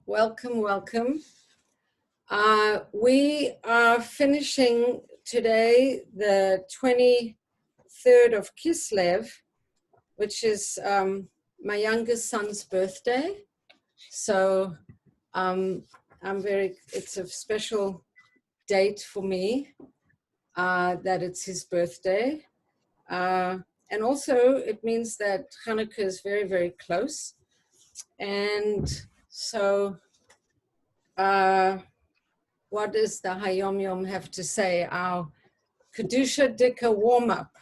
Welcome, welcome. We are finishing today the 23rd of Kislev, which is my youngest son's birthday. So it's a special date for me that it's his birthday. And also it means that Chanukah is very, very close. And so what does the Hayom Yom have to say? Our Kedusha Dika warm-up.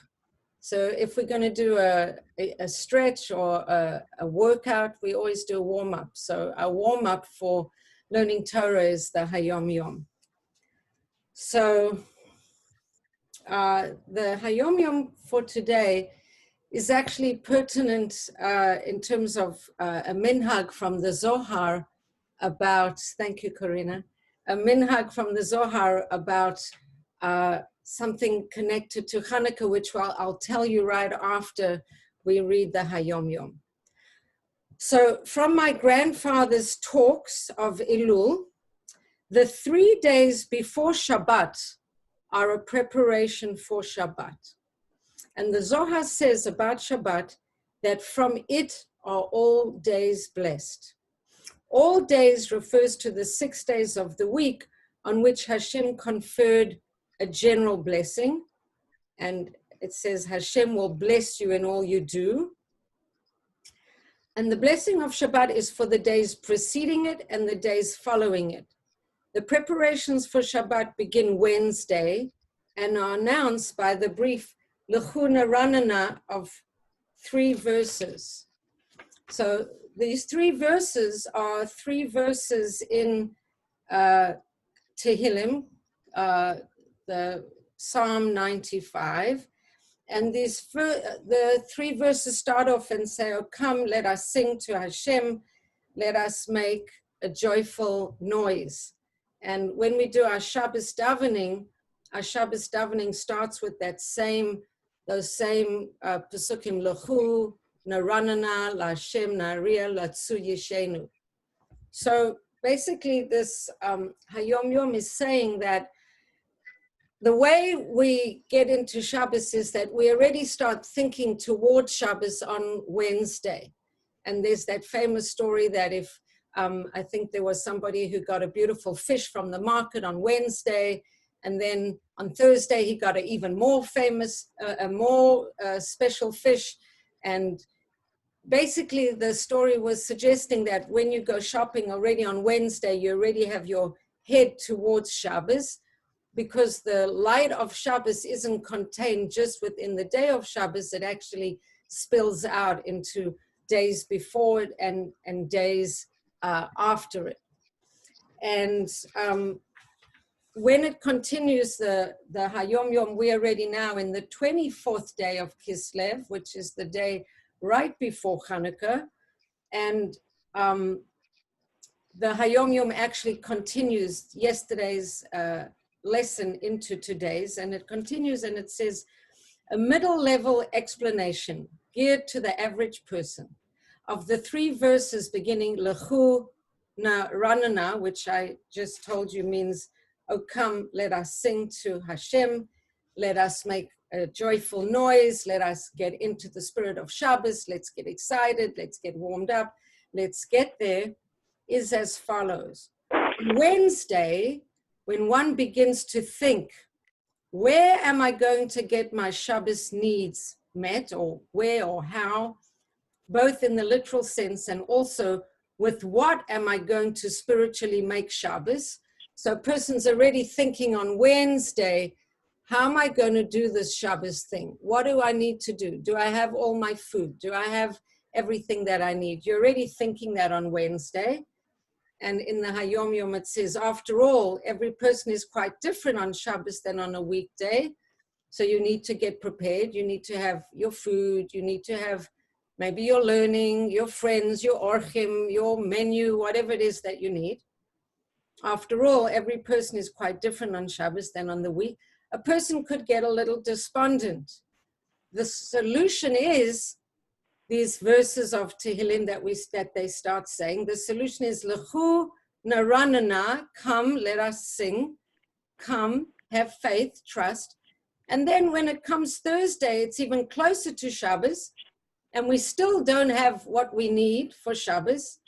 So if we're going to do a stretch or a workout, we always do a warm-up. So our warm-up for learning Torah is the Hayom Yom. So the Hayom Yom for today is actually pertinent in terms of a minhag from the Zohar about, thank you, Corina, a minhag from the Zohar about something connected to Chanukah, which I'll tell you right after we read the Hayom Yom. So from my grandfather's talks of Elul, the 3 days before Shabbat are a preparation for Shabbat. And the Zohar says about Shabbat that from it are all days blessed. All days refers to the 6 days of the week on which Hashem conferred a general blessing. And it says Hashem will bless you in all you do. And the blessing of Shabbat is for the days preceding it and the days following it. The preparations for Shabbat begin Wednesday and are announced by the brief Lechuna Ranana of 3 verses. So these 3 verses are 3 verses in Tehillim, the Psalm 95. And the 3 verses start off and say, "Oh, come, let us sing to Hashem, let us make a joyful noise." And when we do our Shabbos davening starts with those same Pesukim, Lechu, Naranana, Lashem, Naria, Latsu Yeshenu. So basically this Hayom Yom is saying that the way we get into Shabbos is that we already start thinking towards Shabbos on Wednesday. And there's that famous story that if, I think there was somebody who got a beautiful fish from the market on Wednesday, and then on Thursday he got an even more famous, a more special fish. And basically the story was suggesting that when you go shopping already on Wednesday, you already have your head towards Shabbos, because the light of Shabbos isn't contained just within the day of Shabbos. It actually spills out into days before it and days after it. And when it continues, the Hayom Yom, we are already now in the 24th day of Kislev, which is the day right before Chanukah. And the Hayom Yom actually continues yesterday's lesson into today's, and it continues and it says, a middle-level explanation geared to the average person of the 3 verses beginning Lechu na Ranana, which I just told you means, "Oh, come, let us sing to Hashem, let us make a joyful noise, let us get into the spirit of Shabbos, let's get excited, let's get warmed up, let's get there," is as follows. Wednesday, when one begins to think, where am I going to get my Shabbos needs met, or where or how, both in the literal sense and also with what am I going to spiritually make Shabbos? So a person's already thinking on Wednesday, how am I going to do this Shabbos thing? What do I need to do? Do I have all my food? Do I have everything that I need? You're already thinking that on Wednesday. And in the Hayom Yom it says, after all, every person is quite different on Shabbos than on a weekday. So you need to get prepared. You need to have your food. You need to have maybe your learning, your friends, your orchim, your menu, whatever it is that you need. After all, every person is quite different on Shabbos than on the week. A person could get a little despondent. The solution is these verses of Tehillim that they start saying. The solution is Lechu naranana, come, let us sing, come, have faith, trust. And then when it comes Thursday, it's even closer to Shabbos, and we still don't have what we need for Shabbos.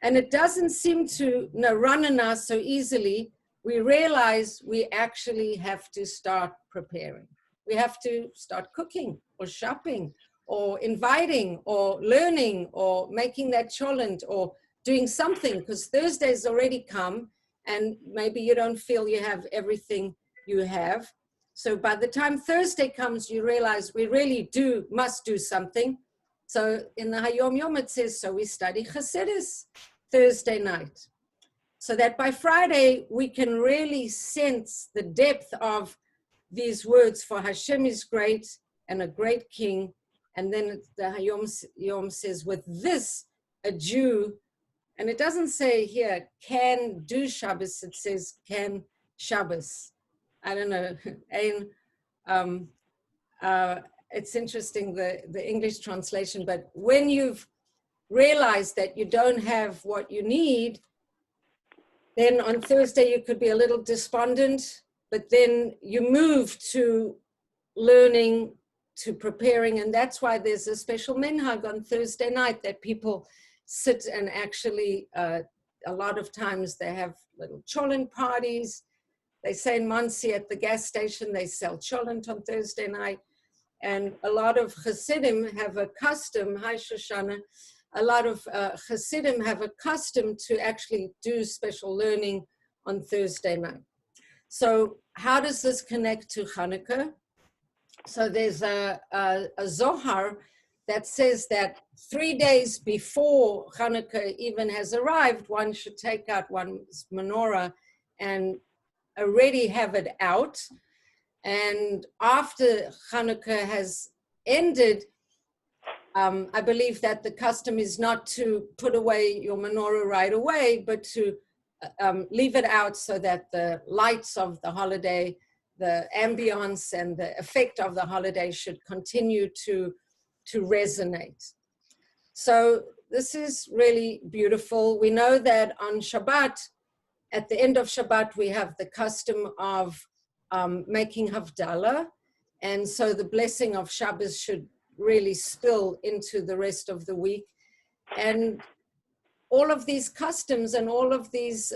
And it doesn't seem to naranana so easily. We realize we actually have to start preparing. We have to start cooking or shopping or inviting or learning or making that cholent or doing something, because Thursday's already come and maybe you don't feel you have everything you have. So by the time Thursday comes, you realize we really must do something. So in the Hayom Yom it says, so we study Chassidus Thursday night, so that by Friday we can really sense the depth of these words, for Hashem is great and a great king. And then the Hayom Yom says, with this, a Jew, and it doesn't say here, can do Shabbos, it says, can Shabbos. I don't know, it's interesting, the English translation, but when you've realized that you don't have what you need, then on Thursday you could be a little despondent, but then you move to learning, to preparing, and that's why there's a special minhag on Thursday night that people sit and actually, a lot of times they have little cholent parties. They say in Monsey at the gas station, they sell cholent on Thursday night. And a lot of Hasidim have a custom, hi Shoshana, a lot of Hasidim have a custom to actually do special learning on Thursday night. So how does this connect to Chanukah? So there's a Zohar that says that 3 days before Chanukah even has arrived, one should take out one's menorah and already have it out. And after Chanukah has ended, I believe that the custom is not to put away your menorah right away, but to leave it out so that the lights of the holiday, the ambience and the effect of the holiday should continue to resonate. So this is really beautiful. We know that on Shabbat, at the end of Shabbat, we have the custom of making Havdalah. And so the blessing of Shabbos should really spill into the rest of the week. And all of these customs and all of these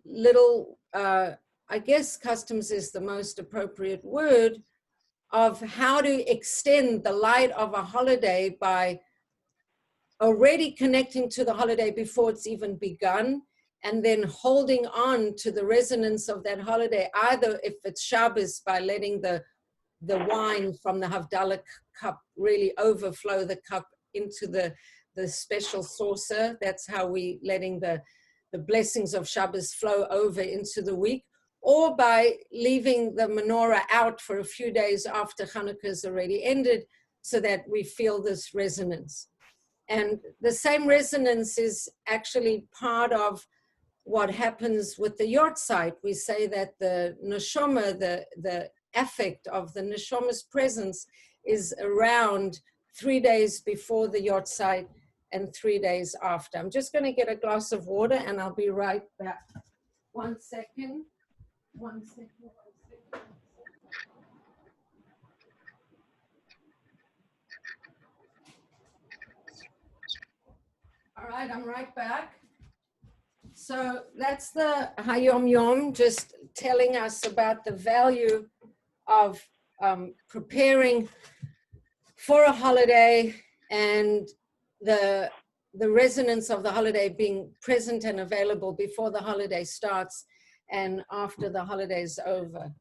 little, I guess customs is the most appropriate word, of how to extend the light of a holiday by already connecting to the holiday before it's even begun, and then holding on to the resonance of that holiday, either if it's Shabbos by letting the wine from the Havdalah cup really overflow the cup into the special saucer. That's how we letting the blessings of Shabbos flow over into the week, or by leaving the menorah out for a few days after Chanukah has already ended, so that we feel this resonance. And the same resonance is actually part of what happens with the yortzeit. We say that the neshama, the affect of the neshama's presence, is around 3 days before the yortzeit and 3 days after. I'm just going to get a glass of water and I'll be right back. 1 second. 1 second. 1 second. All right, I'm right back. So that's the Hayom Yom, just telling us about the value of preparing for a holiday and the resonance of the holiday being present and available before the holiday starts and after the holiday is over.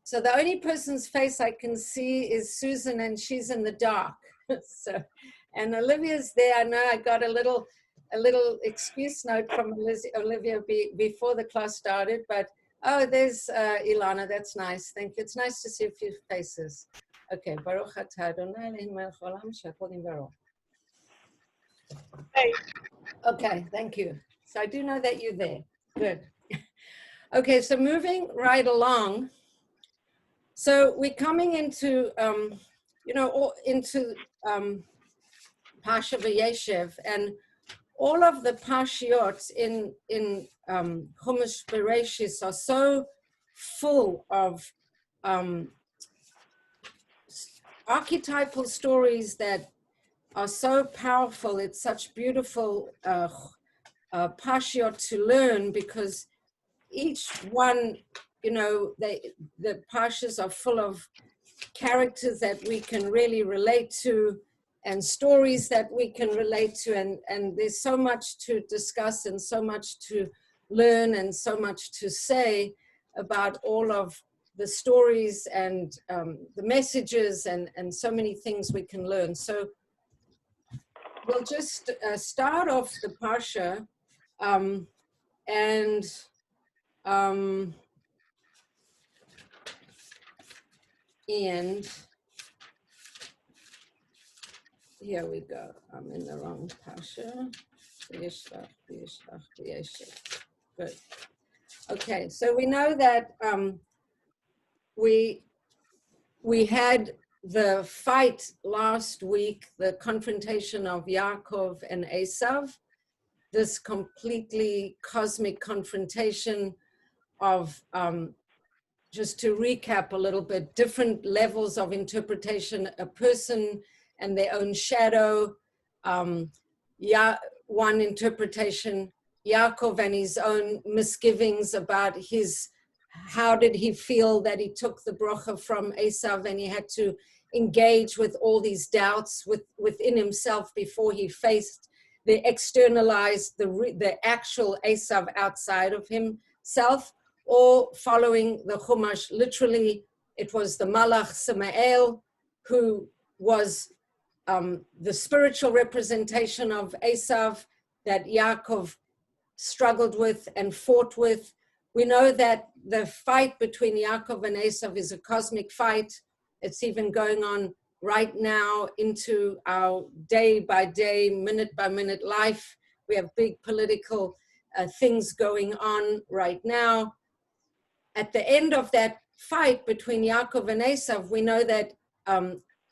So the only person's face I can see is Susan, and she's in the dark. So, and Olivia's there. I know I got a little excuse note from Olivia before the class started, but oh, there's Ilana. That's nice. Thank you. It's nice to see a few faces. Okay, Baruch atah Adonai Eloheinu melech haolam she'akol nivaro. Okay, thank you. So I do know that you're there. Good. Okay, so moving right along. So we're coming into, into Parshas Vayeishev, and all of the Parshiot in Chumash Bereshis are so full of archetypal stories that are so powerful. It's such beautiful Parshiot to learn, because each one, the Parshas are full of characters that we can really relate to, and stories that we can relate to, and there's so much to discuss and so much to learn and so much to say about all of the stories and the messages and so many things we can learn. So we'll just start off the Parsha and here we go. I'm in the wrong Parsha. Good. Okay, so we know that we had the fight last week, the confrontation of Yaakov and Esav, this completely cosmic confrontation of, just to recap a little bit, different levels of interpretation, a person and their own shadow. One interpretation, Yaakov and his own misgivings about how did he feel that he took the bracha from Esav, and he had to engage with all these doubts within himself before he faced the externalized, the actual Esav outside of himself, or following the Chumash, literally, it was the Malach Samael, who was the spiritual representation of Esav that Yaakov struggled with and fought with. We know that the fight between Yaakov and Esav is a cosmic fight. It's even going on right now into our day-by-day, minute-by-minute life. We have big political things going on right now. At the end of that fight between Yaakov and Esav, we know that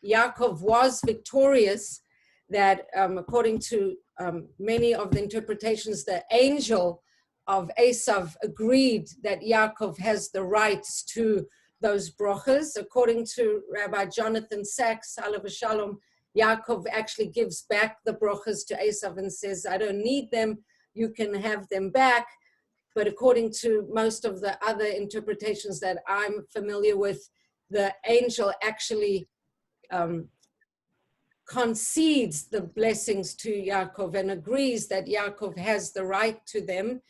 Yaakov was victorious, that according to many of the interpretations, the angel of Esav agreed that Yaakov has the rights to those brachas. According to Rabbi Jonathan Sachs, Alav Shalom, Yaakov actually gives back the brachas to Esav and says, I don't need them, you can have them back. But according to most of the other interpretations that I'm familiar with, the angel actually concedes the blessings to Yaakov and agrees that Yaakov has the right to them.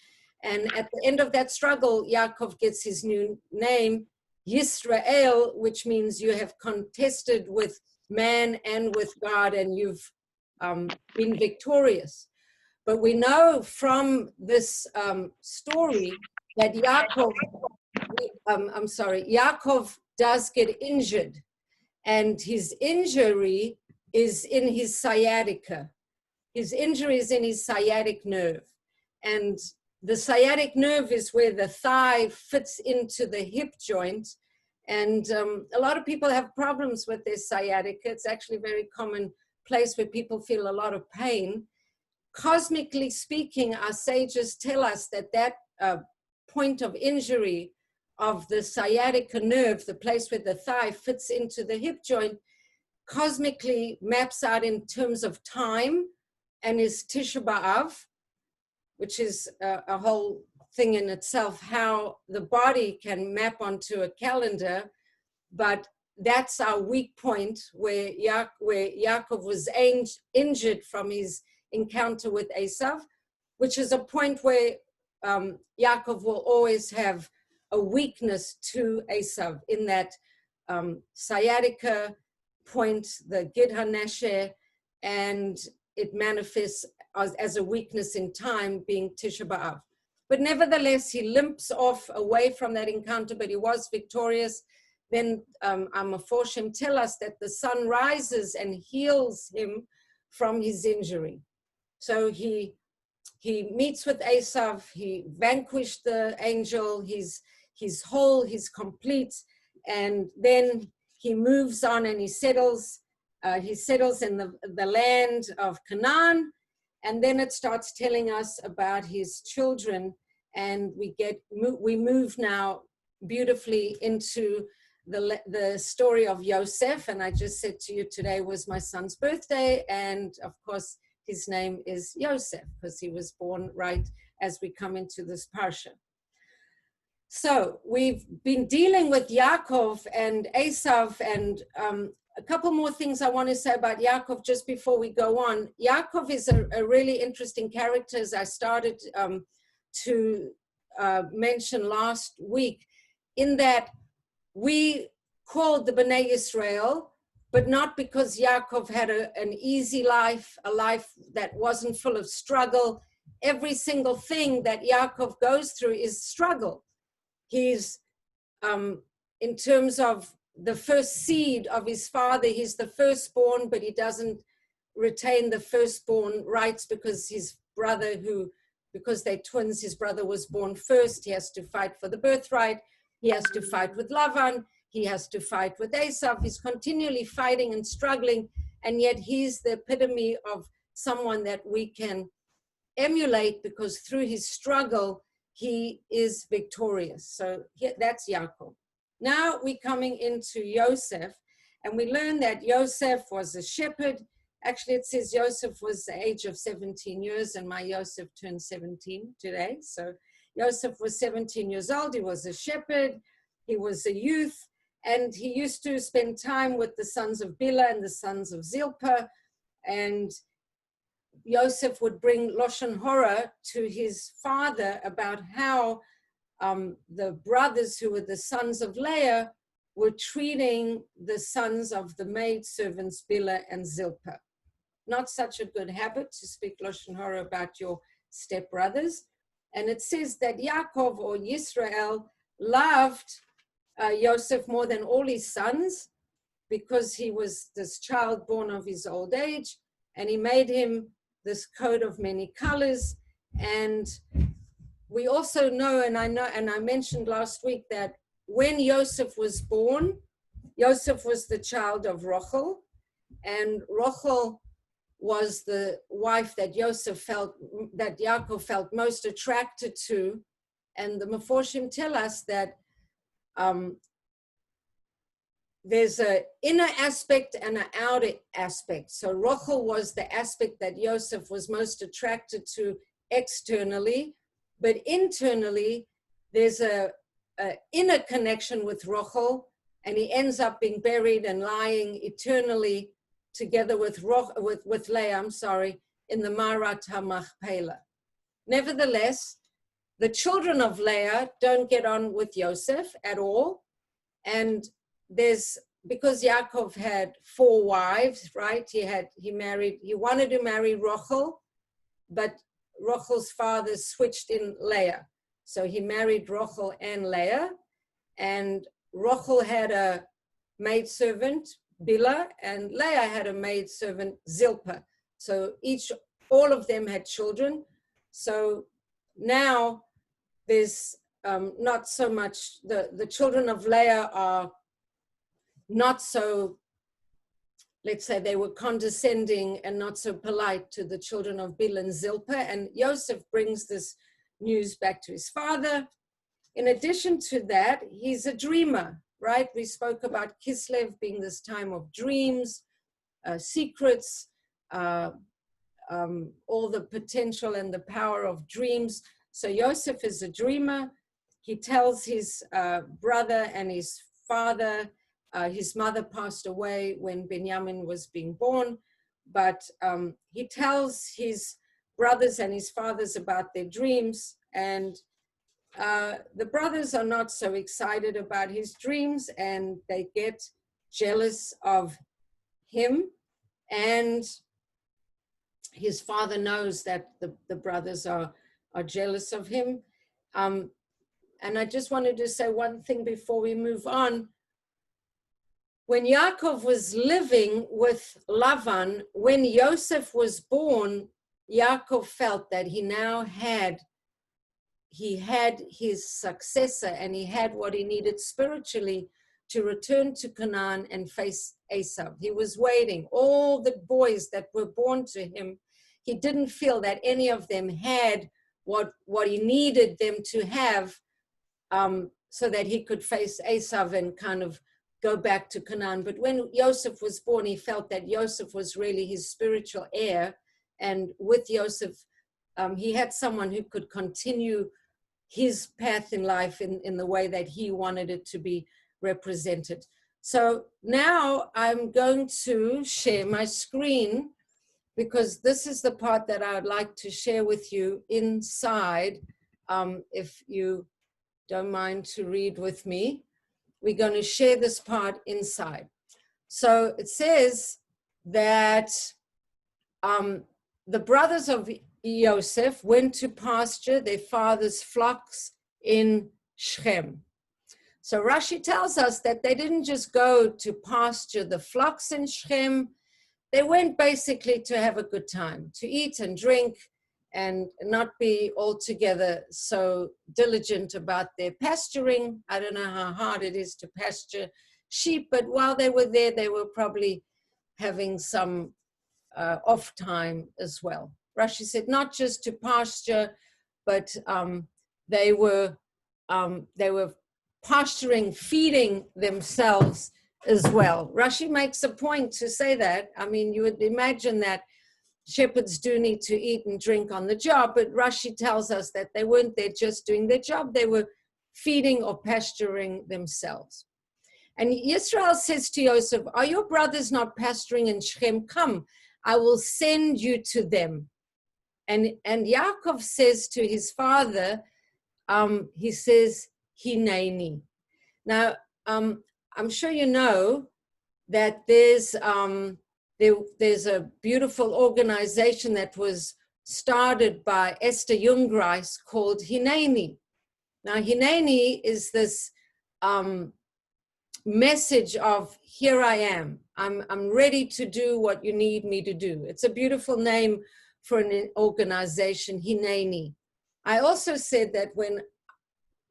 And at the end of that struggle, Yaakov gets his new name, Yisrael, which means you have contested with man and with God, and you've been victorious. But we know from this story that Yaakov does get injured, and his injury is in his sciatica. His injury is in his sciatic nerve. And the sciatic nerve is where the thigh fits into the hip joint. And a lot of people have problems with their sciatica. It's actually a very common place where people feel a lot of pain. Cosmically speaking, our sages tell us that that point of injury of the sciatica nerve, the place where the thigh fits into the hip joint, cosmically maps out in terms of time and is Tisha B'Av, which is a whole thing in itself, how the body can map onto a calendar. But that's our weak point, where Yaakov was injured from his encounter with Esav, which is a point where Yaakov will always have a weakness to Esav in that sciatica point, the Gid HaNesher, and it manifests as a weakness in time, being Tisha B'Av. But nevertheless, he limps off away from that encounter, but he was victorious. Then Amaforshim tell us that the sun rises and heals him from his injury. So he meets with Esav, he vanquished the angel, he's whole, he's complete, and then he moves on and he settles he settles in the land of Canaan, and then it starts telling us about his children, and we move now beautifully into the story of Yosef. And I just said to you, today was my son's birthday, and of course his name is Yosef because he was born right as we come into this parsha. So we've been dealing with Yaakov and Esav, and a couple more things I want to say about Yaakov just before we go on. Yaakov is a really interesting character, as I started to mention last week, in that we called the Bnei Israel, but not because Yaakov had an easy life, a life that wasn't full of struggle. Every single thing that Yaakov goes through is struggle. He's, in terms of the first seed of his father, he's the firstborn, but he doesn't retain the firstborn rights because his brother, because they're twins, his brother was born first. He has to fight for the birthright. He has to fight with Lavan. He has to fight with Esav. He's continually fighting and struggling, and yet he's the epitome of someone that we can emulate, because through his struggle, he is victorious. So that's Yaakov. Now we're coming into Yosef, and we learn that Yosef was a shepherd. Actually, it says Yosef was the age of 17 years, and my Yosef turned 17 today. So Yosef was 17 years old. He was a shepherd. He was a youth, and he used to spend time with the sons of Bilhah and the sons of Zilpah. And Yosef would bring Lashon Hora to his father about how the brothers who were the sons of Leah were treating the sons of the maidservants Bilhah and Zilpah. Not such a good habit to speak Lashon Hora about your stepbrothers. And it says that Yaakov, or Yisrael, loved Yosef more than all his sons, because he was this child born of his old age, and he made him this coat of many colors. And we also know, and I mentioned last week, that when Yosef was born, Yosef was the child of Rachel, and Rachel was the wife that Yaakov felt most attracted to. And the Meforshim tell us that there's an inner aspect and an outer aspect. So Rachel was the aspect that Yosef was most attracted to externally, but internally there's a inner connection with Rachel, and he ends up being buried and lying eternally together with Leah, in the Marat HaMachpelah. Nevertheless, the children of Leah don't get on with Yosef at all, and because Yaakov had 4 wives, right? He wanted to marry Rachel, but Rachel's father switched in Leah. So he married Rachel and Leah, and Rachel had a maidservant, Bilhah, and Leah had a maidservant, Zilpah. So all of them had children. So now there's not so much, the children of Leah are not so, let's say, they were condescending and not so polite to the children of Bilhah and Zilpah. And Yosef brings this news back to his father. In addition to that, he's a dreamer, right? We spoke about Kislev being this time of dreams, secrets, all the potential and the power of dreams. So Yosef is a dreamer. He tells his brother and his father, his mother passed away when Benjamin was being born, but he tells his brothers and his fathers about their dreams, and the brothers are not so excited about his dreams, and they get jealous of him, and his father knows that the brothers are jealous of him. And I just wanted to say one thing before we move on. When Yaakov was living with Lavan, when Yosef was born, Yaakov felt that he now had his successor, and he had what he needed spiritually to return to Canaan and face Esau. He was waiting. All the boys that were born to him, he didn't feel that any of them had what he needed them to have, so that he could face Esau and kind of go back to Canaan. But when Joseph was born, he felt that Joseph was really his spiritual heir. And with Joseph, he had someone who could continue his path in life in the way that he wanted it to be represented. So now I'm going to share my screen, because this is the part that I would like to share with you inside. If you don't mind to read with me, we're going to share this part inside. So it says that the brothers of Joseph went to pasture their father's flocks in Shechem. So Rashi tells us that they didn't just go to pasture the flocks in Shechem. They went basically to have a good time, to eat and drink, and not be altogether so diligent about their pasturing. I don't know how hard it is to pasture sheep, but while they were there, they were probably having some off time as well. Rashi said not just to pasture, but they were pasturing, feeding themselves as well. Rashi makes a point to say that. I mean, you would imagine that shepherds do need to eat and drink on the job, but Rashi tells us that they weren't there just doing their job. They were feeding or pasturing themselves. And Yisrael says to Joseph, are your brothers not pasturing in Shechem? Come, I will send you to them. And Yaakov says to his father, he says, Hineni. Now, I'm sure you know that there's a beautiful organization that was started by Esther Jungreis called Hineni. Now, Hineni is this message of, here I am. I'm ready to do what you need me to do. It's a beautiful name for an organization, Hineni. I also said that when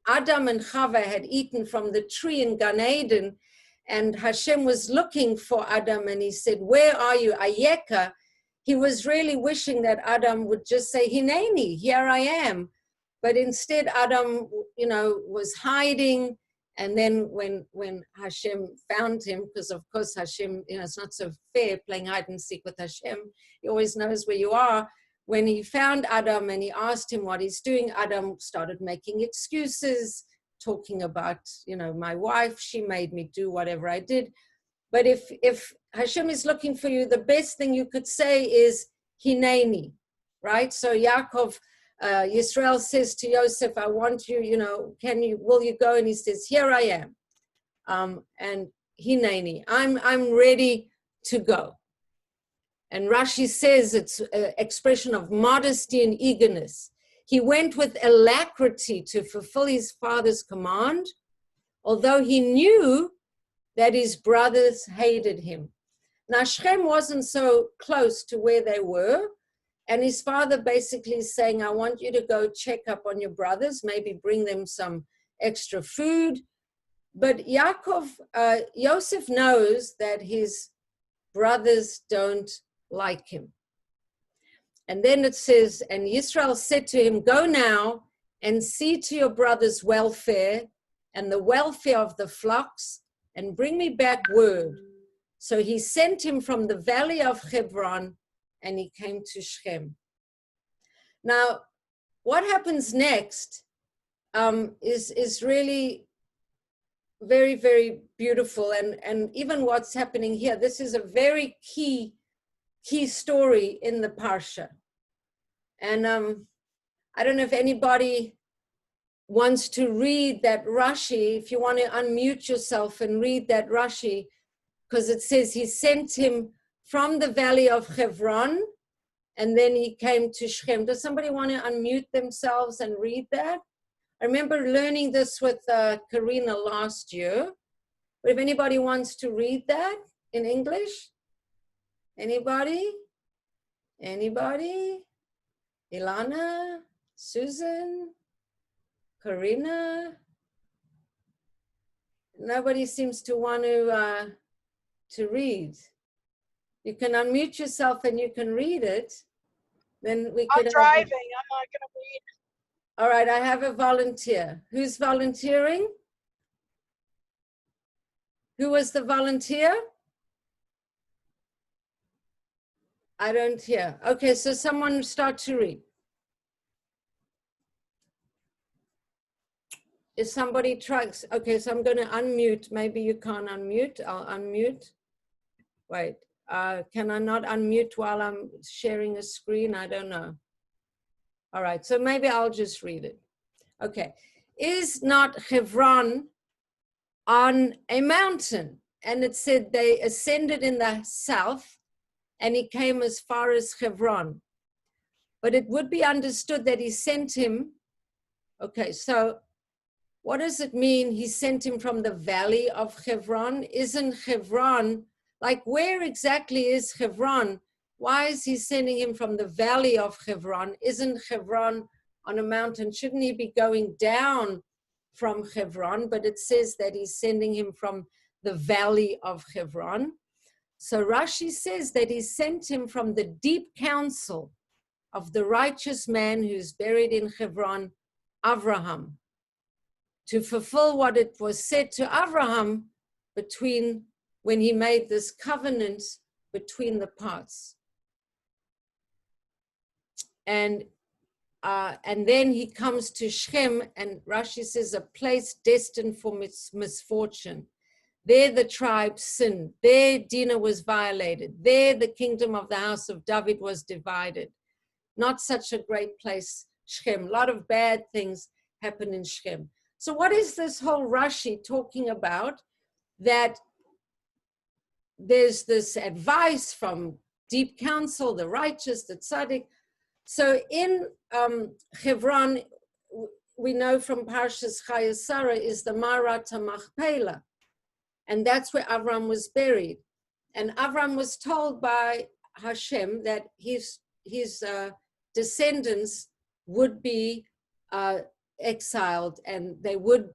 Adam and Chava had eaten from the tree in Gan Eden, and Hashem was looking for Adam, and he said, where are you, Ayeka? He was really wishing that Adam would just say, Hineni, here I am. But instead, Adam, was hiding. And then when Hashem found him, because of course Hashem, it's not so fair playing hide and seek with Hashem. He always knows where you are. When he found Adam and he asked him what he's doing, Adam started making excuses, talking about, my wife, she made me do whatever I did. But if Hashem is looking for you, the best thing you could say is Hineni, right? So Yaakov, Yisrael says to Yosef, I want you, will you go? And he says, here I am. And Hineni, I'm ready to go. And Rashi says it's an expression of modesty and eagerness. He went with alacrity to fulfill his father's command, although he knew that his brothers hated him. Now, Shechem wasn't so close to where they were, and his father basically is saying, I want you to go check up on your brothers, maybe bring them some extra food. But Yosef knows that his brothers don't like him. And then it says, and Yisrael said to him, go now and see to your brother's welfare and the welfare of the flocks, and bring me back word. So he sent him from the valley of Hebron, and he came to Shechem. Now, what happens next is really very, very beautiful. And even what's happening here, this is a very key story in the Parsha. And I don't know if anybody wants to read that Rashi, if you want to unmute yourself and read that Rashi, because it says he sent him from the valley of Hebron, and then he came to Shechem. Does somebody want to unmute themselves and read that? I remember learning this with Karina last year. But if anybody wants to read that in English, anybody? Anybody? Ilana? Susan? Karina? nobody seems to want to read. You can unmute yourself and you can read it. Then we could I'm driving. I'm not going to read. All right, I have a volunteer. Who's volunteering? Who was the volunteer? I don't hear. Okay, so someone start to read. Is somebody trying? Okay, so I'm going to unmute. Maybe you can't unmute. I'll unmute. Wait, can I not unmute while I'm sharing a screen? I don't know. All right, so maybe I'll just read it. Okay. Is not Hebron on a mountain? And it said they ascended in the south and he came as far as Hebron. But it would be understood that he sent him. Okay, so what does it mean he sent him from the valley of Hebron? Isn't Hebron, like where exactly is Hebron? Why is he sending him from the valley of Hebron? Isn't Hebron on a mountain? Shouldn't he be going down from Hebron? But it says that he's sending him from the valley of Hebron. So Rashi says that he sent him from the deep counsel of the righteous man who's buried in Hebron, Avraham, to fulfill what it was said to Avraham between when he made this covenant between the parts. And then he comes to Shechem, and Rashi says a place destined for misfortune. There the tribe sinned. There Dinah was violated. There the kingdom of the house of David was divided. Not such a great place, Shechem. A lot of bad things happen in Shechem. So what is this whole Rashi talking about? That there's this advice from deep counsel, the righteous, the tzaddik. So in Hebron, we know from Parshas Vayeishev is the Marat Machpelah. And that's where Avram was buried. And Avram was told by Hashem that his descendants would be exiled, and they would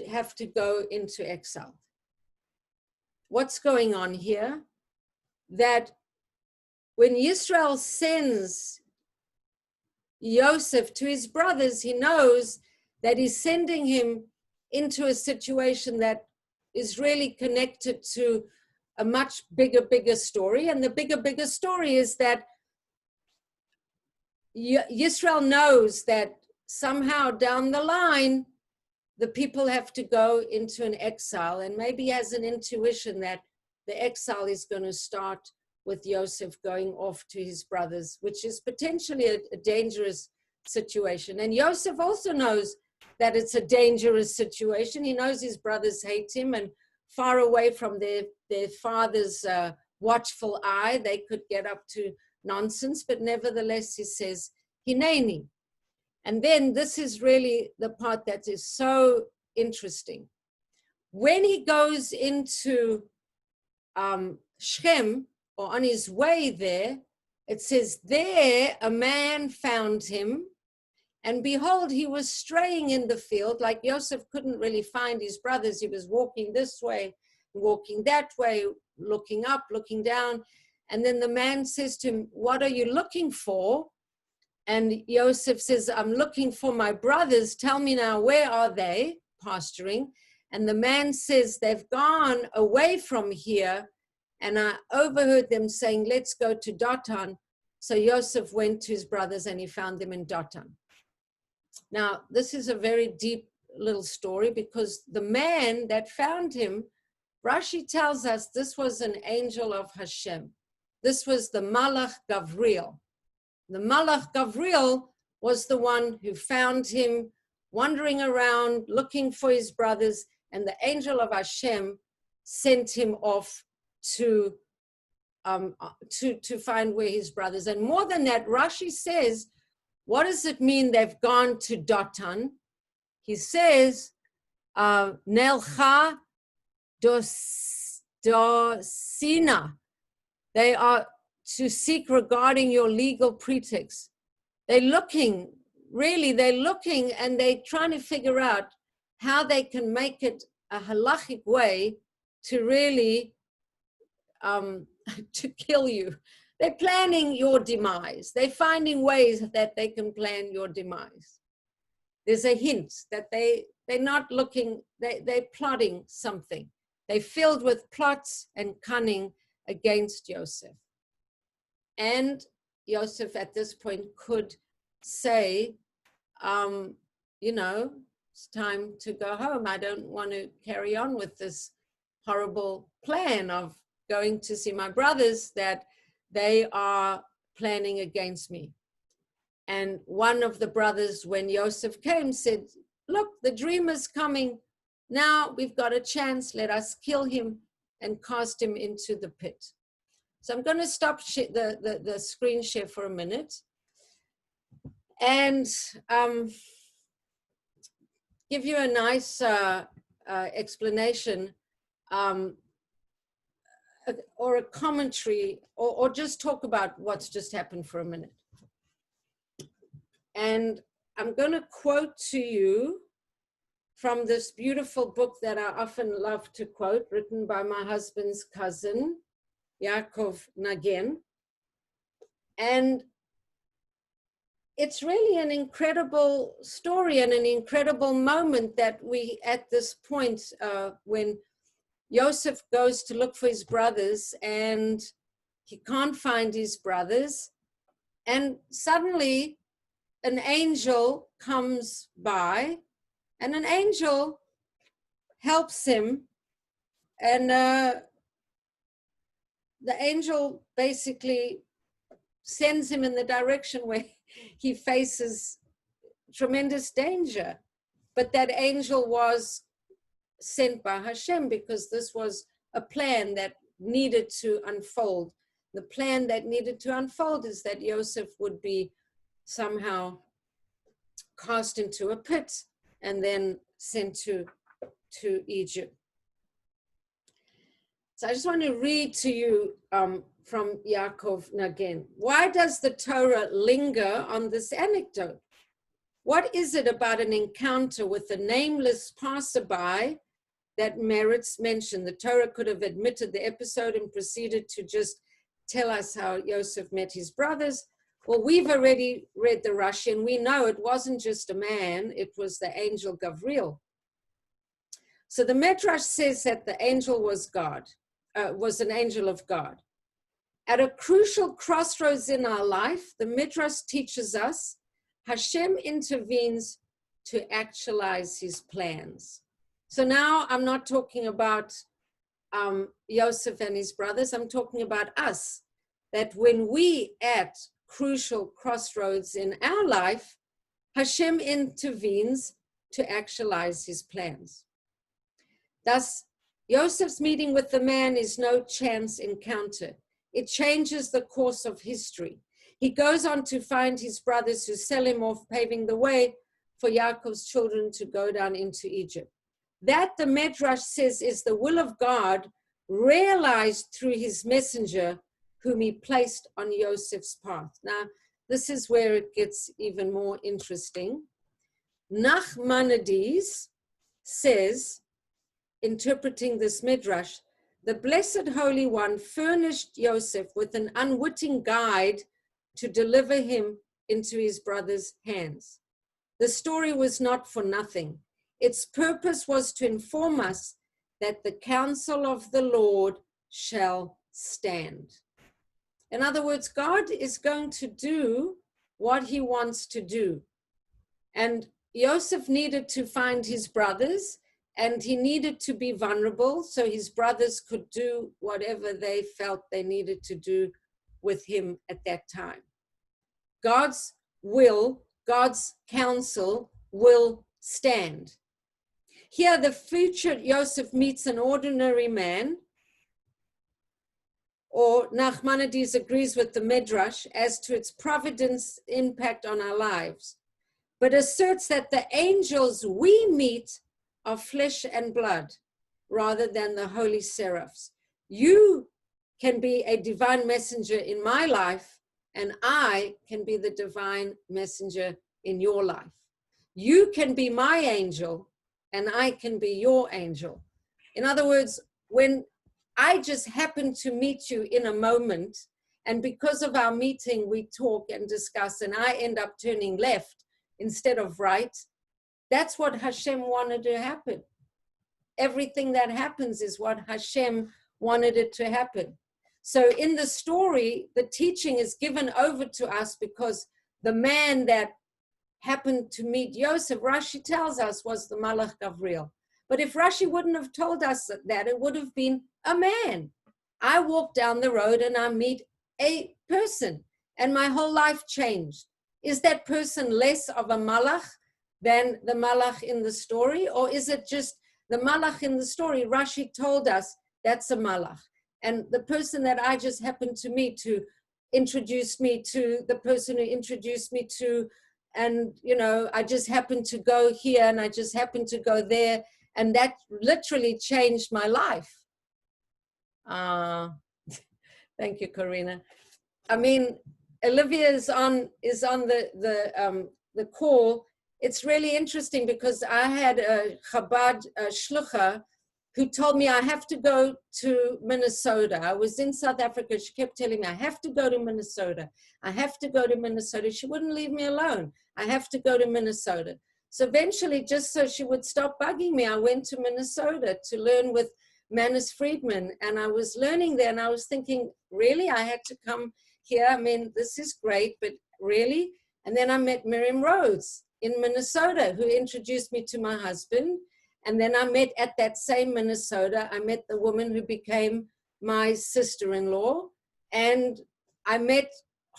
have to go into exile. What's going on here? That when Yisrael sends Yosef to his brothers, he knows that he's sending him into a situation that is really connected to a much bigger story. And the bigger story is that Yisrael knows that somehow down the line, the people have to go into an exile, and maybe he has an intuition that the exile is going to start with Yosef going off to his brothers, which is potentially a dangerous situation. And Yosef also knows that it's a dangerous situation. He knows his brothers hate him, and far away from their father's watchful eye, they could get up to nonsense, but nevertheless, he says, Hineni. And then this is really the part that is so interesting. When he goes into Shechem, or on his way there, it says, there a man found him, and behold, he was straying in the field. Like Yosef couldn't really find his brothers. He was walking this way, walking that way, looking up, looking down. And then the man says to him, what are you looking for? And Yosef says, I'm looking for my brothers. Tell me now, where are they pasturing? And the man says, they've gone away from here. And I overheard them saying, let's go to Dothan. So Yosef went to his brothers and he found them in Dothan. Now, this is a very deep little story, because the man that found him, Rashi tells us this was an angel of Hashem. This was the Malach Gavriel. The Malach Gavriel was the one who found him wandering around looking for his brothers, and the angel of Hashem sent him off to find where his brothers. And more than that, Rashi says, what does it mean they've gone to Dothan? He says, Nelcha dosina. They are to seek regarding your legal pretext. They're looking, really they're looking and they're trying to figure out how they can make it a halachic way to really to kill you. They're planning your demise. They're finding ways that they can plan your demise. There's a hint that they're not looking, they're plotting something. They're filled with plots and cunning against Joseph. And Joseph at this point could say, you know, it's time to go home. I don't want to carry on with this horrible plan of going to see my brothers that they are planning against me. And one of the brothers, when Joseph came, said, look, the dream is coming. Now we've got a chance. Let us kill him and cast him into the pit. So I'm going to stop the screen share for a minute and give you a nice explanation or a commentary, or just talk about what's just happened for a minute. And I'm going to quote to you from this beautiful book that I often love to quote, written by my husband's cousin, Yaakov Nagen. And it's really an incredible story and an incredible moment that we, at this point, when Joseph goes to look for his brothers and he can't find his brothers. And suddenly an angel comes by and an angel helps him. And the angel basically sends him in the direction where he faces tremendous danger. But that angel was sent by Hashem because this was a plan that needed to unfold. The plan that needed to unfold is that Joseph would be somehow cast into a pit and then sent to Egypt. So I just want to read to you from Yaakov Nagen. Why does the Torah linger on this anecdote? What is it about an encounter with a nameless passerby that merits mention? The Torah could have admitted the episode and proceeded to just tell us how Joseph met his brothers. Well, we've already read the Rashi and we know it wasn't just a man, it was the angel Gabriel. So the Midrash says that the angel was God, was an angel of God. At a crucial crossroads in our life, the Midrash teaches us Hashem intervenes to actualize his plans. So now I'm not talking about Joseph and his brothers, I'm talking about us, that when we at crucial crossroads in our life, Hashem intervenes to actualize his plans. Thus, Joseph's meeting with the man is no chance encounter. It changes the course of history. He goes on to find his brothers who sell him off, paving the way for Yaakov's children to go down into Egypt. That, the Midrash says, is the will of God realized through his messenger whom he placed on Joseph's path. Now, this is where it gets even more interesting. Nachmanides says, interpreting this Midrash, the Blessed Holy One furnished Joseph with an unwitting guide to deliver him into his brother's hands. The story was not for nothing. Its purpose was to inform us that the counsel of the Lord shall stand. In other words, God is going to do what he wants to do. And Joseph needed to find his brothers, and he needed to be vulnerable so his brothers could do whatever they felt they needed to do with him at that time. God's will, God's counsel will stand. Here, the future Joseph meets an ordinary man, or Nachmanides agrees with the Midrash as to its providence impact on our lives, but asserts that the angels we meet are flesh and blood rather than the holy seraphs. You can be a divine messenger in my life, and I can be the divine messenger in your life. You can be my angel and I can be your angel. In other words, when I just happen to meet you in a moment, and because of our meeting, we talk and discuss, and I end up turning left instead of right, that's what Hashem wanted to happen. Everything that happens is what Hashem wanted it to happen. So in the story, the teaching is given over to us because the man that happened to meet Yosef, Rashi tells us, was the Malach Gabriel. But if Rashi wouldn't have told us that, it would have been a man. I walk down the road and I meet a person and my whole life changed. Is that person less of a Malach than the Malach in the story? Or is it just the Malach in the story? Rashi told us that's a Malach. And the person that I just happened to meet, to introduce me to the person who introduced me to, and I just happened to go here and I just happened to go there, and that literally changed my life. Thank you, Karina. I mean, Olivia is on the call. It's really interesting because I had a Chabad shlucha who told me I have to go to Minnesota. I was in South Africa. She kept telling me, I have to go to Minnesota. I have to go to Minnesota. She wouldn't leave me alone. I have to go to Minnesota. So eventually, just so she would stop bugging me, I went to Minnesota to learn with Manis Friedman. And I was learning there and I was thinking, really, I had to come here? I mean, this is great, but really? And then I met Miriam Rhodes in Minnesota, who introduced me to my husband. And then I met at that same Minnesota, I met the woman who became my sister-in-law. And I met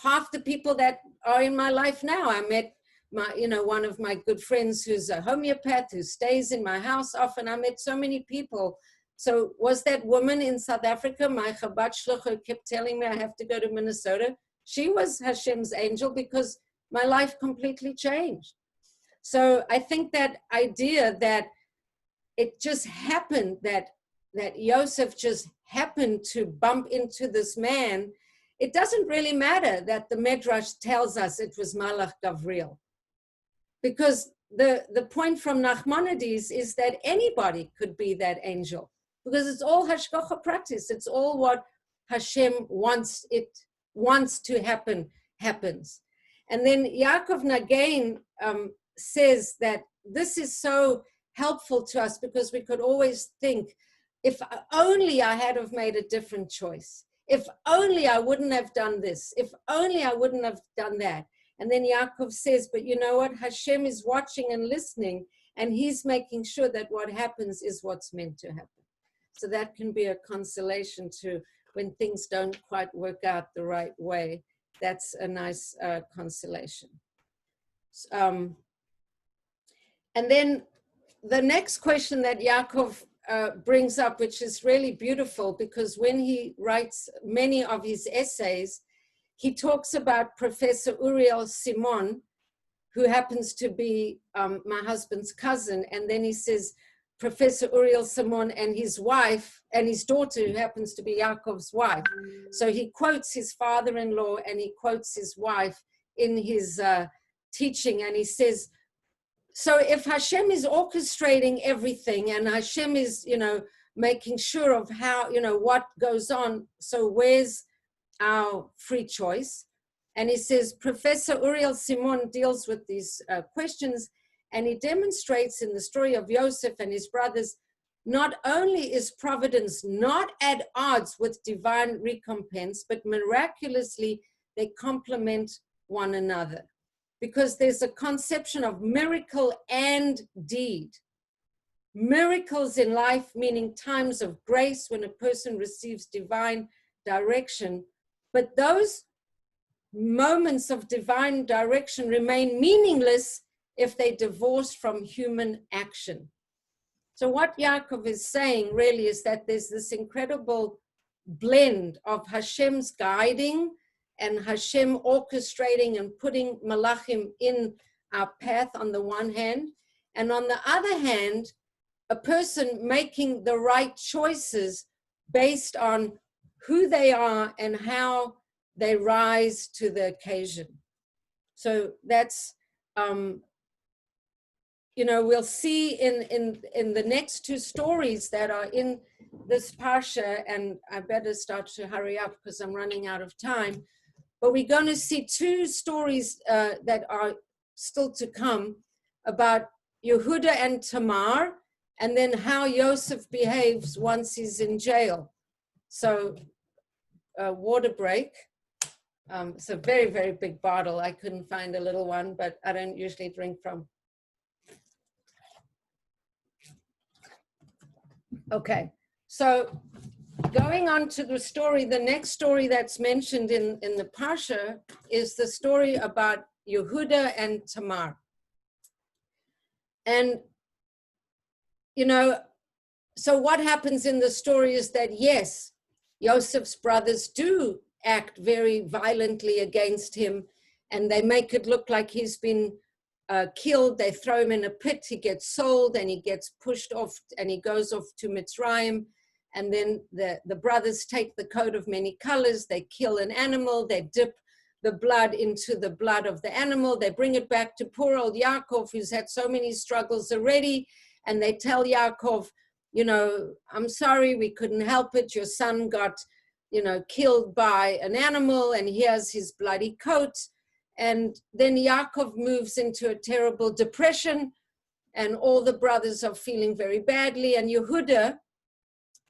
half the people that are in my life now. I met one of my good friends who's a homeopath who stays in my house often. I met so many people. So was that woman in South Africa, my Chabad shlucha, kept telling me I have to go to Minnesota. She was Hashem's angel because my life completely changed. So I think that idea that it just happened, that Yosef just happened to bump into this man, it doesn't really matter that the Midrash tells us it was Malach Gabriel. Because the point from Nachmanides is that anybody could be that angel. Because it's all hashgacha practice. It's all what Hashem wants to happen, happens. And then Yaakov Nagain says that this is so helpful to us because we could always think, if only I had have made a different choice, if only I wouldn't have done this, if only I wouldn't have done that. And then Yaakov says, but you know what? Hashem is watching and listening, and he's making sure that what happens is what's meant to happen. So that can be a consolation to when things don't quite work out the right way. That's a nice consolation. And then the next question that Yaakov brings up, which is really beautiful, because when he writes many of his essays, he talks about Professor Uriel Simon, who happens to be my husband's cousin. And then he says, Professor Uriel Simon and his wife and his daughter, who happens to be Yaakov's wife. So he quotes his father-in-law and he quotes his wife in his teaching. And he says, so if Hashem is orchestrating everything and Hashem is, making sure of how, what goes on, so where's our free choice? And he says, Professor Uriel Simon deals with these questions, and he demonstrates in the story of Yosef and his brothers, not only is providence not at odds with divine recompense, but miraculously they complement one another. Because there's a conception of miracle and deed. Miracles in life, meaning times of grace when a person receives divine direction, but those moments of divine direction remain meaningless if they divorce from human action. So what Yaakov is saying really is that there's this incredible blend of Hashem's guiding and Hashem orchestrating and putting malachim in our path on the one hand, and on the other hand, a person making the right choices based on who they are and how they rise to the occasion. So that's you know, we'll see in the next two stories that are in this parsha, and I better start to hurry up because I'm running out of time. But we're going to see two stories that are still to come about Yehuda and Tamar, and then how Yosef behaves once he's in jail. So, water break. It's a very, very big bottle. I couldn't find a little one, but I don't usually drink from. Okay, so going on to the story, the next story that's mentioned in the Parsha is the story about Yehuda and Tamar. And, you know, so what happens in the story is that, yes, Joseph's brothers do act very violently against him, and they make it look like he's been killed. They throw him in a pit, he gets sold, and he gets pushed off, and he goes off to Mitzrayim. And then the brothers take the coat of many colors, they kill an animal, they dip the blood into the blood of the animal, they bring it back to poor old Yaakov, who's had so many struggles already, and they tell Yaakov, you know, I'm sorry, we couldn't help it, your son got, you know, killed by an animal, and here's his bloody coat. And then Yaakov moves into a terrible depression, and all the brothers are feeling very badly, and Yehuda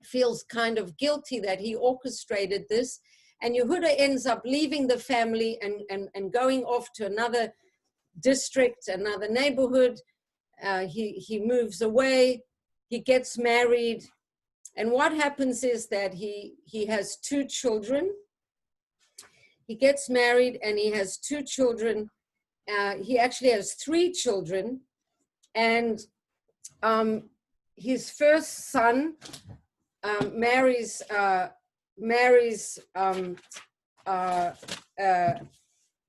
feels kind of guilty that he orchestrated this, and Yehuda ends up leaving the family and going off to another district, another neighborhood. He moves away, he gets married, and what happens is that he has two children. He gets married and he has two children. He actually has three children, and his first son marries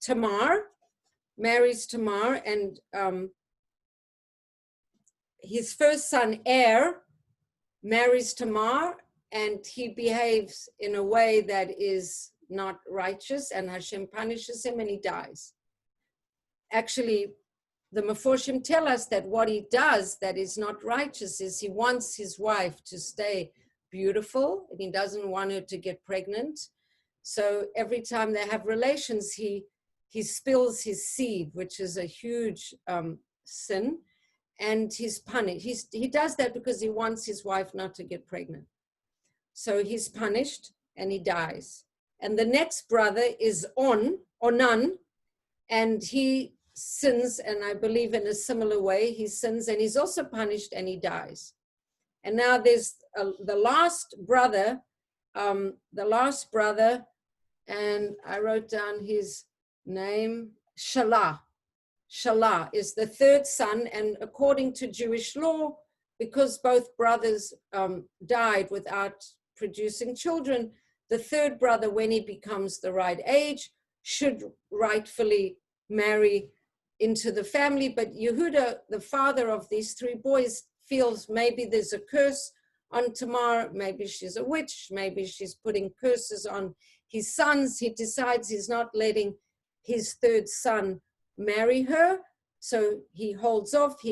Tamar, and his first son, marries Tamar, and he behaves in a way that is not righteous, and Hashem punishes him and he dies. Actually, the Meforshim tell us that what he does that is not righteous is he wants his wife to stay beautiful, and he doesn't want her to get pregnant. So every time they have relations, he spills his seed, which is a huge sin, and he's punished. He does that because he wants his wife not to get pregnant. So he's punished and he dies. And the next brother is Onan, and he sins, and I believe in a similar way, he sins and he's also punished and he dies. And now there's the last brother, and I wrote down his name, Shalah. Shalah is the third son, and according to Jewish law, because both brothers died without producing children, the third brother, when he becomes the right age, should rightfully marry into the family. But Yehuda, the father of these three boys, feels maybe there's a curse on Tamar, maybe she's a witch, maybe she's putting curses on his sons. He decides he's not letting his third son marry her, so he holds off,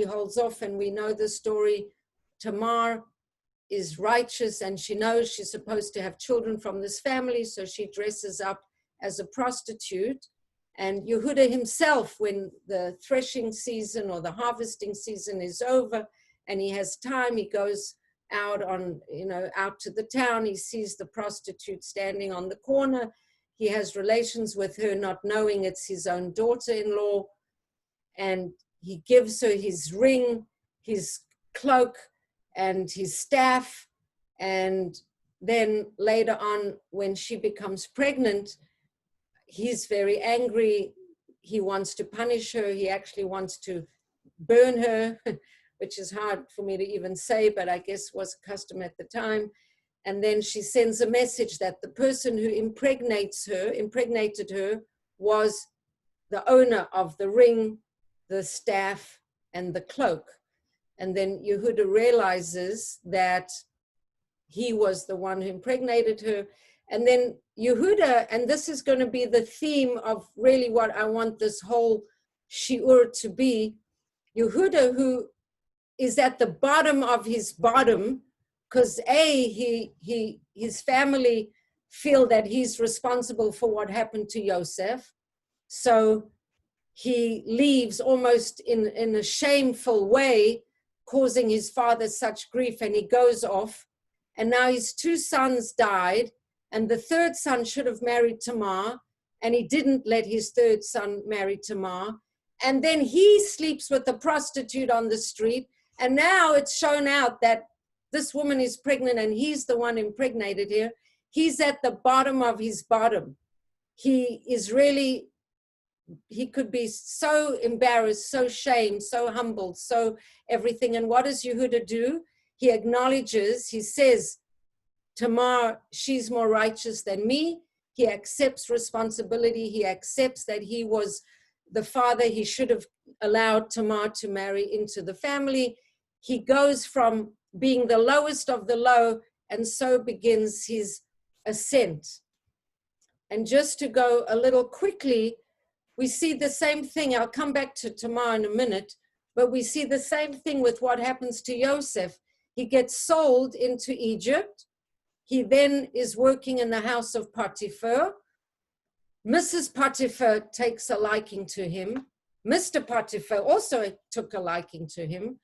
and we know the story. Tamar is righteous, and she knows she's supposed to have children from this family, so she dresses up as a prostitute. And Yehuda himself, when the threshing season or the harvesting season is over and he has time, he goes out out to the town. He sees the prostitute standing on the corner. He has relations with her, not knowing it's his own daughter-in-law, and he gives her his ring, his cloak, and his staff. And then later on, when she becomes pregnant, he's very angry. He wants to punish her. He actually wants to burn her, which is hard for me to even say, but I guess was a custom at the time. And then she sends a message that the person who impregnated her was the owner of the ring, the staff, and the cloak. And then Yehuda realizes that he was the one who impregnated her. And then Yehuda, and this is going to be the theme of really what I want this whole shiur to be. Yehuda, who is at the bottom of his bottom, because his family feel that he's responsible for what happened to Yosef. So he leaves almost in a shameful way, causing his father such grief, and he goes off. And now his two sons died, and the third son should have married Tamar, and he didn't let his third son marry Tamar. And then he sleeps with a prostitute on the street, and now it's shown out that this woman is pregnant, and he's the one impregnated here. He's at the bottom of his bottom. He is really, he could be so embarrassed, so shamed, so humbled, so everything. And what does Yehuda do? He acknowledges, he says, Tamar, she's more righteous than me. He accepts responsibility. He accepts that he was the father. He should have allowed Tamar to marry into the family. He goes from being the lowest of the low, and so begins his ascent. And just to go a little quickly, we see the same thing. I'll come back to Tamar in a minute, but we see the same thing with what happens to Yosef. He gets sold into Egypt. He then is working in the house of Potiphar. Mrs. Potiphar takes a liking to him. Mr. Potiphar also took a liking to him.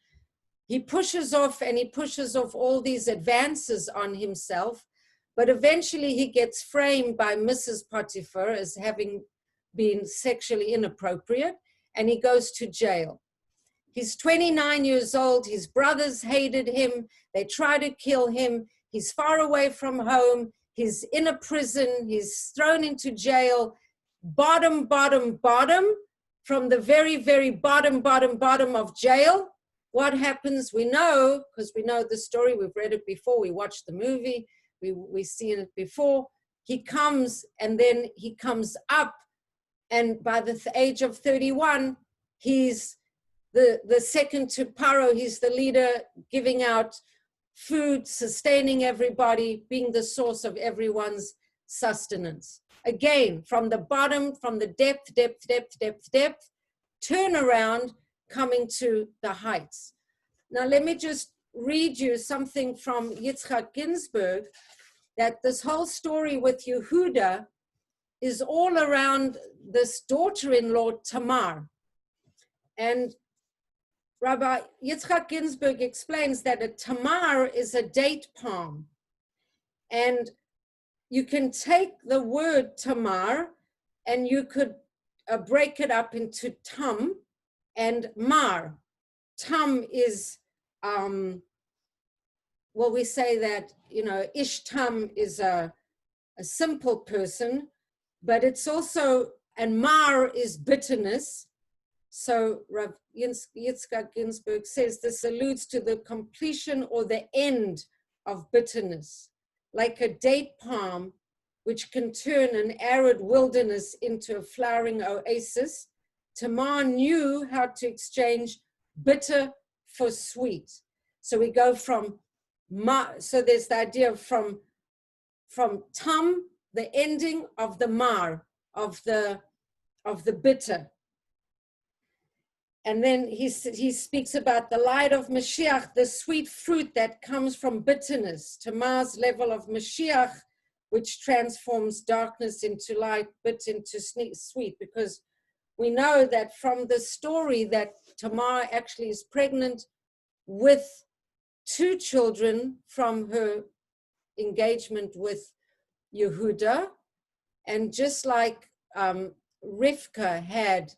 He pushes off, and he pushes off all these advances on himself, but eventually he gets framed by Mrs. Potiphar as having been sexually inappropriate, and he goes to jail. He's 29 years old. His brothers hated him. They try to kill him. He's far away from home. He's in a prison. He's thrown into jail. Bottom, bottom, bottom. From the very, very bottom, bottom, bottom of jail. What happens? We know, because we know the story. We've read it before. We watched the movie. We've seen it before. He comes, and then he comes up. And by the age of 31, he's the second to Paro. He's the leader, giving out food, sustaining everybody, being the source of everyone's sustenance. Again, from the bottom, from the depth, turn around, coming to the heights. Now, let me just read you something from Yitzhak Ginsburg, that this whole story with Yehuda is all around this daughter-in-law, Tamar. And Rabbi Yitzhak Ginsburg explains that a Tamar is a date palm. And you can take the word Tamar and you could break it up into Tam and Mar. Tam is, well, we say that, Ish Tam is a simple person, but it's also, and Mar is bitterness. So Rav Yitzchak Ginsburg says this alludes to the completion or the end of bitterness, like a date palm, which can turn an arid wilderness into a flowering oasis. Tamar knew how to exchange bitter for sweet. So we go from, so there's the idea of from Tam, the ending of the Mar, of the bitter. And then he speaks about the light of Mashiach, the sweet fruit that comes from bitterness, Tamar's level of Mashiach, which transforms darkness into light, bitter into sweet, because we know that from the story that Tamar actually is pregnant with 2 children from her engagement with Yehuda. And just like Rivka had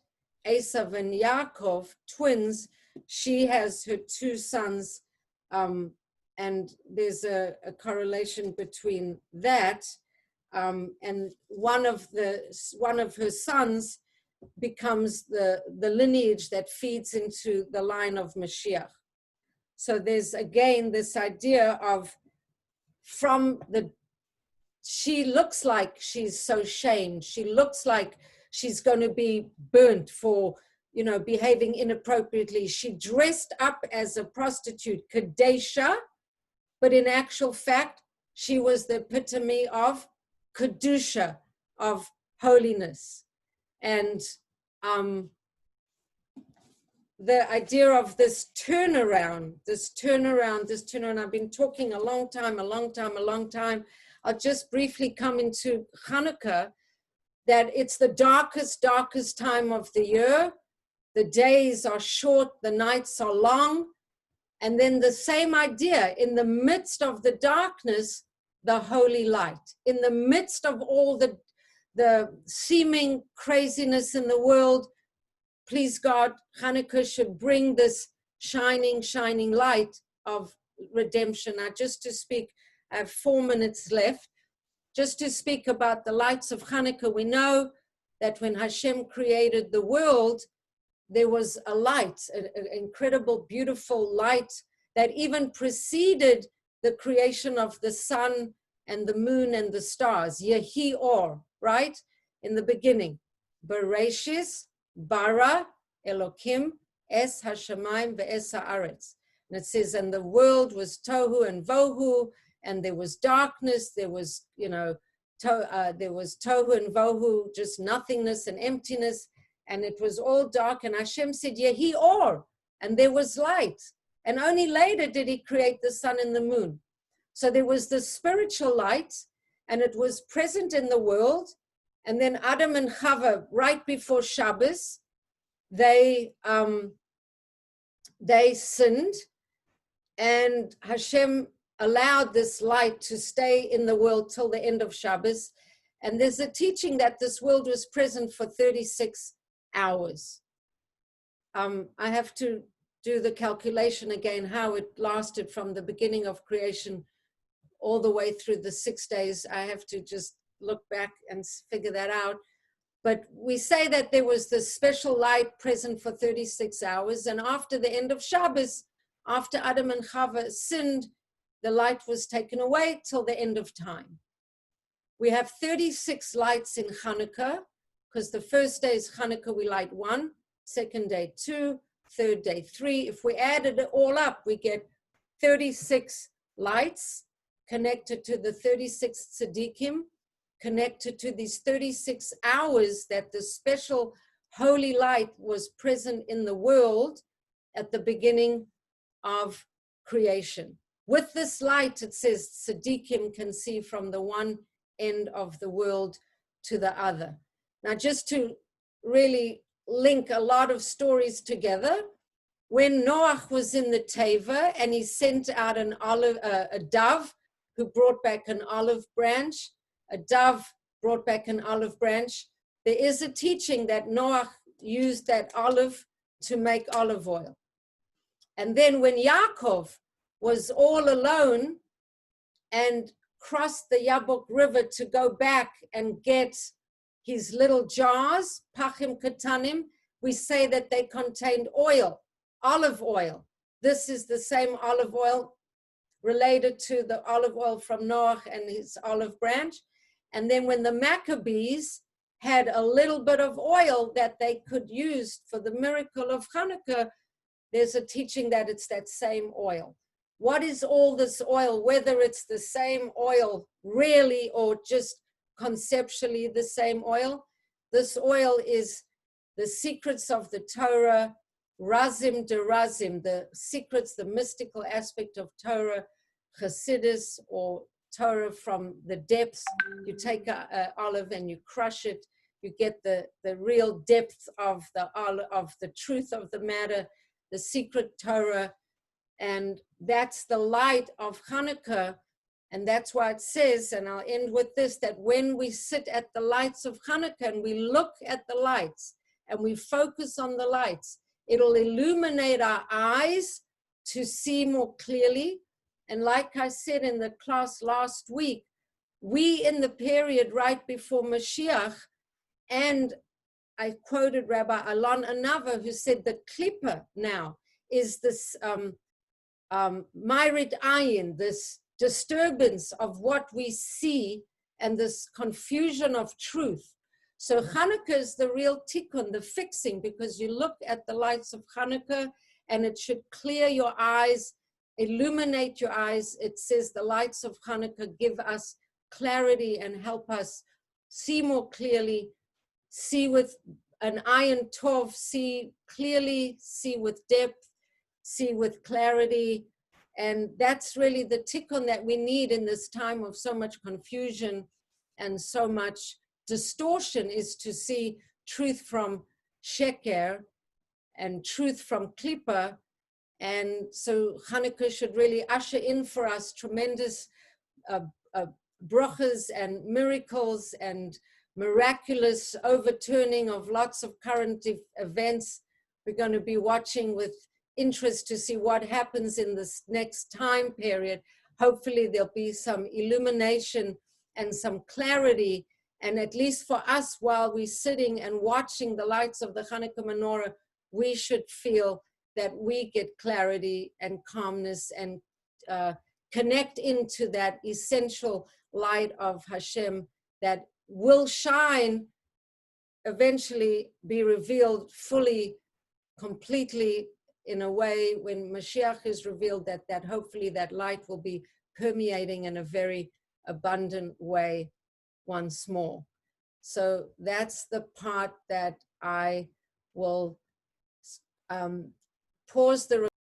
Esav and Yaakov, twins, she has her 2 sons, and there's a correlation between that, and one of her sons becomes the lineage that feeds into the line of Mashiach. So there's again this idea of she looks like she's so shamed. She looks like she's going to be burnt for, behaving inappropriately. She dressed up as a prostitute, Kadesha, but in actual fact, she was the epitome of Kedusha, of holiness. And the idea of this turnaround. I've been talking a long time. I'll just briefly come into Chanukah, that it's the darkest time of the year. The days are short, the nights are long. And then the same idea, in the midst of the darkness, the holy light. In the midst of all the seeming craziness in the world, please God, Chanukah should bring this shining light of redemption. Now, just to speak, I have 4 minutes left. Just to speak about the lights of Chanukah, we know that when Hashem created the world, there was a light, an incredible, beautiful light that even preceded the creation of the sun and the moon and the stars. Yehi Or, right? In the beginning. Bereshis, bara, Elokim, es hashamayim ve'es haaretz. And it says, and the world was tohu and vohu, and there was darkness, there was, there was tohu and vohu, just nothingness and emptiness, and it was all dark. And Hashem said, Yehi Or, and there was light. And only later did he create the sun and the moon. So there was the spiritual light, and it was present in the world. And then Adam and Chava, right before Shabbos, they sinned, and Hashem allowed this light to stay in the world till the end of Shabbos. And there's a teaching that this world was present for 36 hours. I have to do the calculation again, how it lasted from the beginning of creation all the way through the 6 days. I have to just look back and figure that out. But we say that there was this special light present for 36 hours. And after the end of Shabbos, after Adam and Chava sinned, the light was taken away till the end of time. We have 36 lights in Chanukah, because the first day is Chanukah, we light 1, second day 2, third day 3. If we added it all up, we get 36 lights connected to the 36 tzaddikim, connected to these 36 hours that the special holy light was present in the world at the beginning of creation. With this light, it says, tzaddikim can see from the one end of the world to the other. Now, just to really link a lot of stories together, when Noach was in the Teva and he sent out a dove who brought back an olive branch, there is a teaching that Noach used that olive to make olive oil. And then when Yaakov was all alone and crossed the Yabok River to go back and get his little jars, pachim katanim, we say that they contained oil, olive oil. This is the same olive oil related to the olive oil from Noach and his olive branch. And then when the Maccabees had a little bit of oil that they could use for the miracle of Chanukah, there's a teaching that it's that same oil. What is all this oil, whether it's the same oil really or just conceptually the same oil? This oil is the secrets of the Torah, razim de razim, the secrets, the mystical aspect of Torah, Chassidus, or Torah from the depths. You take an olive and you crush it, you get the real depth of the truth of the matter, the secret Torah, and that's the light of Chanukah. And that's why it says, and I'll end with this, that when we sit at the lights of Chanukah and we look at the lights and we focus on the lights, it'll illuminate our eyes to see more clearly. And like I said in the class last week, we in the period right before Mashiach, and I quoted Rabbi Alon Anava, who said the klippa now is this Myrid Ayin, this disturbance of what we see and this confusion of truth. So Chanukah is the real tikkun, the fixing, because you look at the lights of Chanukah and it should clear your eyes, illuminate your eyes. It says the lights of Chanukah give us clarity and help us see more clearly, see with an Ayin Tov, see clearly, see with depth, see with clarity. And that's really the tikkun that we need in this time of so much confusion and so much distortion, is to see truth from sheker and truth from klipa. And so Chanukah should really usher in for us tremendous uh, brachas and miracles and miraculous overturning of lots of current events. We're going to be watching with interest to see what happens in this next time period. Hopefully there'll be some illumination and some clarity. And at least for us, while we're sitting and watching the lights of the Chanukah menorah, we should feel that we get clarity and calmness and connect into that essential light of Hashem that will shine, eventually be revealed fully, completely, in a way when Mashiach is revealed, that hopefully that light will be permeating in a very abundant way once more. So that's the part that I will pause the